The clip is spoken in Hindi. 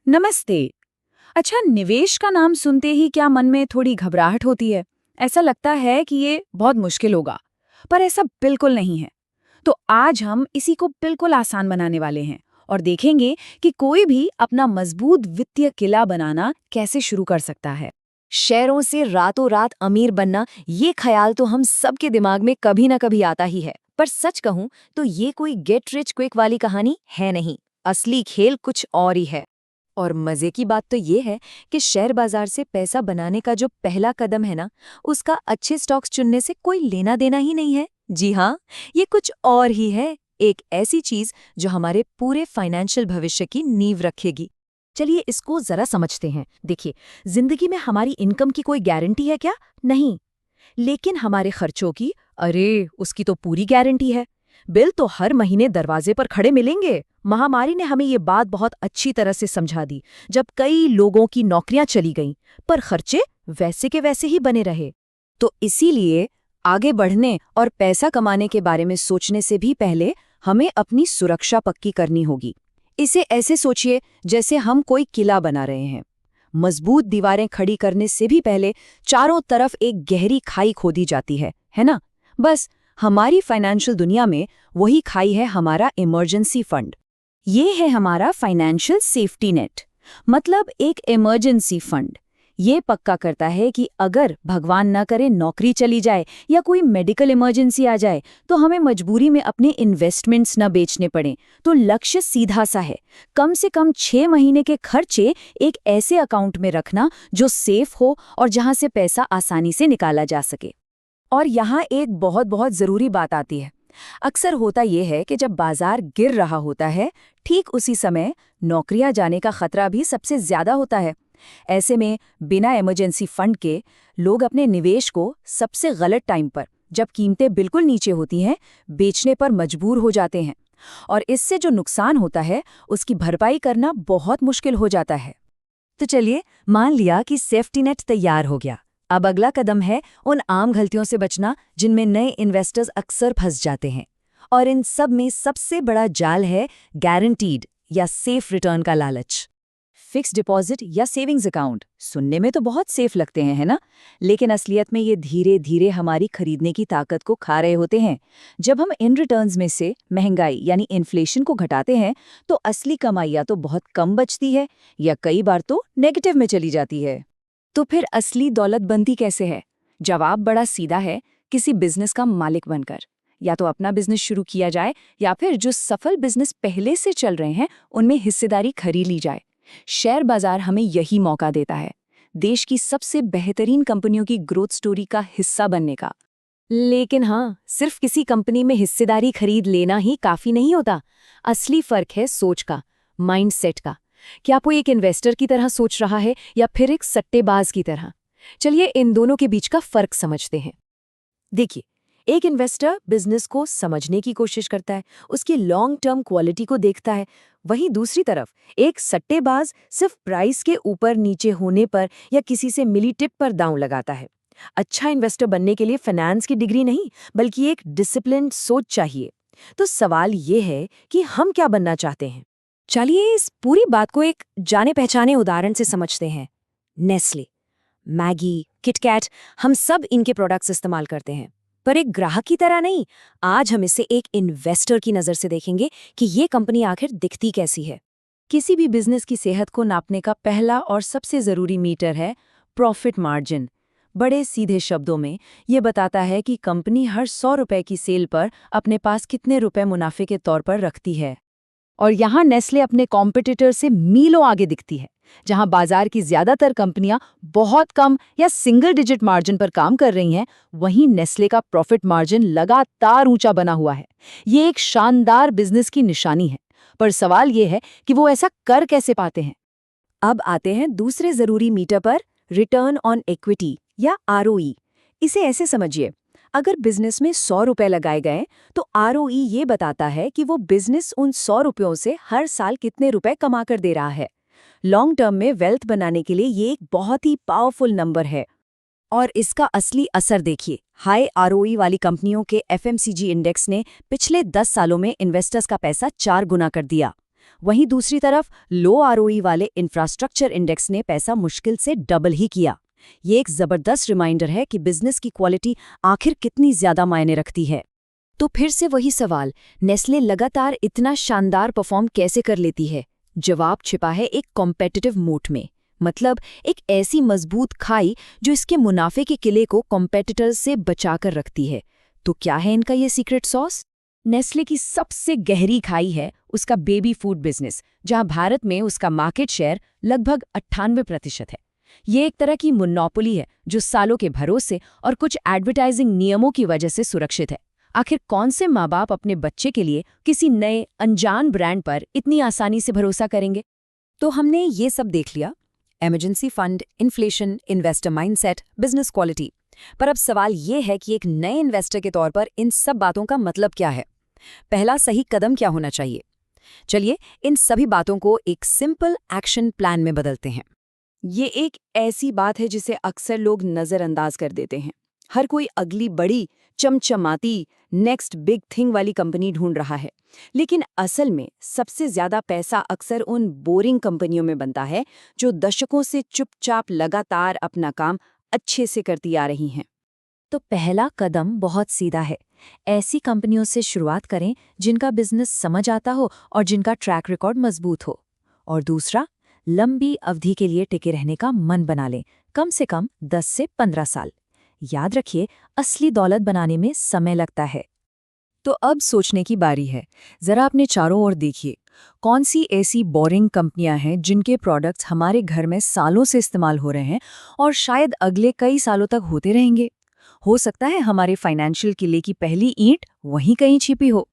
नमस्ते। अच्छा, निवेश का नाम सुनते ही क्या मन में थोड़ी घबराहट होती है। ऐसा लगता है कि ये बहुत मुश्किल होगा, पर ऐसा बिल्कुल नहीं है। तो आज हम इसी को बिल्कुल आसान बनाने वाले हैं और देखेंगे कि कोई भी अपना मजबूत वित्तीय किला बनाना कैसे शुरू कर सकता है। शेयरों से रातों रात अमीर बनना, ये ख्याल तो हम सबके दिमाग में कभी ना कभी आता ही है। पर सच कहूं तो ये कोई गेट रिच क्विक वाली कहानी है नहीं। असली खेल कुछ और ही है। और मजे की बात तो ये है कि शेयर बाजार से पैसा बनाने का जो पहला कदम है ना, उसका अच्छे स्टॉक्स चुनने से कोई लेना देना ही नहीं है। जी हाँ, ये कुछ और ही है। एक ऐसी चीज जो हमारे पूरे फाइनेंशियल भविष्य की नींव रखेगी। चलिए इसको जरा समझते हैं। देखिए, जिंदगी में हमारी इनकम की कोई गारंटी है क्या? नहीं। लेकिन हमारे खर्चों की, अरे उसकी तो पूरी गारंटी है। बिल तो हर महीने दरवाजे पर खड़े मिलेंगे। महामारी ने हमें ये बात बहुत अच्छी तरह से समझा दी, जब कई लोगों की नौकरियां चली गईं, पर खर्चे वैसे के वैसे ही बने रहे। तो इसीलिए आगे बढ़ने और पैसा कमाने के बारे में सोचने से भी पहले हमें अपनी सुरक्षा पक्की करनी होगी। इसे ऐसे सोचिए जैसे हम कोई किला बना रहे हैं। मजबूत दीवारें खड़ी करने से भी पहले चारों तरफ एक गहरी खाई खोदी जाती है ना? बस हमारी फाइनेंशियल दुनिया में वही खाई है हमारा इमरजेंसी फंड। ये है हमारा फाइनेंशियल सेफ्टी नेट, मतलब एक इमरजेंसी फंड। ये पक्का करता है कि अगर भगवान न करे नौकरी चली जाए या कोई मेडिकल इमरजेंसी आ जाए, तो हमें मजबूरी में अपने इन्वेस्टमेंट्स न बेचने पड़े। तो लक्ष्य सीधा सा है, कम से कम 6 महीने के खर्चे एक ऐसे अकाउंट में रखना जो सेफ हो और जहां से पैसा आसानी से निकाला जा सके। और यहाँ एक बहुत बहुत ज़रूरी बात आती है। अक्सर होता यह है कि जब बाजार गिर रहा होता है, ठीक उसी समय नौकरियां जाने का खतरा भी सबसे ज्यादा होता है। ऐसे में बिना इमरजेंसी फंड के लोग अपने निवेश को सबसे गलत टाइम पर, जब कीमतें बिल्कुल नीचे होती हैं, बेचने पर मजबूर हो जाते हैं। और इससे जो नुकसान होता है उसकी भरपाई करना बहुत मुश्किल हो जाता है। तो चलिए, मान लिया कि सेफ्टी नेट तैयार हो गया। अब अगला कदम है उन आम गलतियों से बचना जिनमें नए इन्वेस्टर्स अक्सर फंस जाते हैं। और इन सब में सबसे बड़ा जाल है गारंटीड या सेफ रिटर्न का लालच। फिक्स डिपॉजिट या सेविंग्स अकाउंट सुनने में तो बहुत सेफ लगते हैं, है ना? लेकिन असलियत में ये धीरे धीरे हमारी खरीदने की ताकत को खा रहे होते हैं। जब हम इन रिटर्न्स में से महंगाई यानी इन्फ्लेशन को घटाते हैं, तो असली कमाई या तो बहुत कम बचती है या कई बार तो नेगेटिव में चली जाती है। तो फिर असली दौलत बनती कैसे है? जवाब बड़ा सीधा है, किसी बिजनेस का मालिक बनकर। या तो अपना बिजनेस शुरू किया जाए या फिर जो सफल बिजनेस पहले से चल रहे हैं उनमें हिस्सेदारी खरीद ली जाए। शेयर बाजार हमें यही मौका देता है, देश की सबसे बेहतरीन कंपनियों की ग्रोथ स्टोरी का हिस्सा बनने का। लेकिन हाँ, सिर्फ किसी कंपनी में हिस्सेदारी खरीद लेना ही काफी नहीं होता। असली फर्क है सोच का, माइंडसेट का। क्या वो एक इन्वेस्टर की तरह सोच रहा है या फिर एक सट्टेबाज की तरह? चलिए इन दोनों के बीच का फर्क समझते हैं। देखिए, एक इन्वेस्टर बिजनेस को समझने की कोशिश करता है, उसकी लॉन्ग टर्म क्वालिटी को देखता है। वहीं दूसरी तरफ एक सट्टेबाज सिर्फ प्राइस के ऊपर नीचे होने पर या किसी से मिली टिप पर दांव लगाता है। अच्छा इन्वेस्टर बनने के लिए फाइनेंस की डिग्री नहीं, बल्कि एक डिसिप्लिन्ड सोच चाहिए। तो सवाल ये है कि हम क्या बनना चाहते हैं? चलिए इस पूरी बात को एक जाने पहचाने उदाहरण से समझते हैं। नेस्ले, मैगी, किटकैट, हम सब इनके प्रोडक्ट्स इस्तेमाल करते हैं, पर एक ग्राहक की तरह नहीं। आज हम इसे एक इन्वेस्टर की नज़र से देखेंगे कि ये कंपनी आखिर दिखती कैसी है। किसी भी बिजनेस की सेहत को नापने का पहला और सबसे ज़रूरी मीटर है प्रॉफिट मार्जिन। बड़े सीधे शब्दों में ये बताता है कि कंपनी हर 100 रुपए की सेल पर अपने पास कितने रुपए मुनाफे के तौर पर रखती है। और यहाँ नेस्ले अपने कॉम्पिटिटर से मीलों आगे दिखती है। जहाँ बाजार की ज्यादातर कंपनियां बहुत कम या सिंगल डिजिट मार्जिन पर काम कर रही हैं, वहीं नेस्ले का प्रॉफिट मार्जिन लगातार ऊंचा बना हुआ है। ये एक शानदार बिजनेस की निशानी है। पर सवाल ये है कि वो ऐसा कर कैसे पाते हैं। अब आते हैं दूसरे जरूरी मीटर पर, रिटर्न ऑन इक्विटी या आरओई। इसे ऐसे समझिए, अगर बिजनेस में 100 रुपए लगाए गए तो आरओई ये बताता है कि वो बिजनेस उन 100 रुपयों से हर साल कितने रुपए कमा कर दे रहा है। लॉन्ग टर्म में वेल्थ बनाने के लिए ये एक बहुत ही पावरफुल नंबर है। और इसका असली असर देखिए, हाई आरओई वाली कंपनियों के एफएमसीजी इंडेक्स ने पिछले 10 सालों में इन्वेस्टर्स का पैसा 4 गुना कर दिया। वहीं दूसरी तरफ लो आरओई वाले इंफ्रास्ट्रक्चर इंडेक्स ने पैसा मुश्किल से डबल ही किया। ये एक जबरदस्त रिमाइंडर है कि बिजनेस की क्वालिटी आखिर कितनी ज्यादा मायने रखती है। तो फिर से वही सवाल, नेस्ले लगातार इतना शानदार परफॉर्म कैसे कर लेती है? जवाब छिपा है एक कॉम्पिटिटिव मोट में, मतलब एक ऐसी मजबूत खाई जो इसके मुनाफे के किले को कॉम्पिटिटर्स से बचाकर रखती है। तो क्या है इनका ये सीक्रेट सॉस? नेस्ले की सबसे गहरी खाई है उसका बेबी फूड बिजनेस, जहां भारत में उसका मार्केट शेयर लगभग 98% है। ये एक तरह की मोनोपोली है जो सालों के भरोसे और कुछ एडवर्टाइजिंग नियमों की वजह से सुरक्षित है। आखिर कौन से माँ बाप अपने बच्चे के लिए किसी नए अनजान ब्रांड पर इतनी आसानी से भरोसा करेंगे? तो हमने ये सब देख लिया, emergency fund, inflation, investor mindset, business quality. पर अब सवाल ये है कि एक नए इन्वेस्टर के तौर पर इन सब बातों का मतलब क्या है? पहला सही कदम क्या होना चाहिए? चलिए इन सभी बातों को एक सिंपल एक्शन प्लान में बदलते हैं। ये एक ऐसी बात है जिसे अक्सर लोग नज़रअंदाज कर देते हैं। हर कोई अगली बड़ी चमचमाती नेक्स्ट बिग थिंग वाली कंपनी ढूंढ रहा है, लेकिन असल में सबसे ज्यादा पैसा अक्सर उन बोरिंग कंपनियों में बनता है जो दशकों से चुपचाप लगातार अपना काम अच्छे से करती आ रही हैं। तो पहला कदम बहुत सीधा है, ऐसी कंपनियों से शुरुआत करें जिनका बिजनेस समझ आता हो और जिनका ट्रैक रिकॉर्ड मजबूत हो। और दूसरा, लंबी अवधि के लिए टिके रहने का मन बना लें, कम से कम 10 से 15 साल। याद रखिए, असली दौलत बनाने में समय लगता है। तो अब सोचने की बारी है, जरा अपने चारों ओर देखिए, कौन सी ऐसी बोरिंग कंपनियां हैं जिनके प्रोडक्ट्स हमारे घर में सालों से इस्तेमाल हो रहे हैं और शायद अगले कई सालों तक होते रहेंगे। हो सकता है हमारे फाइनेंशियल किले की पहली ईंट वहीं कहीं छिपी हो।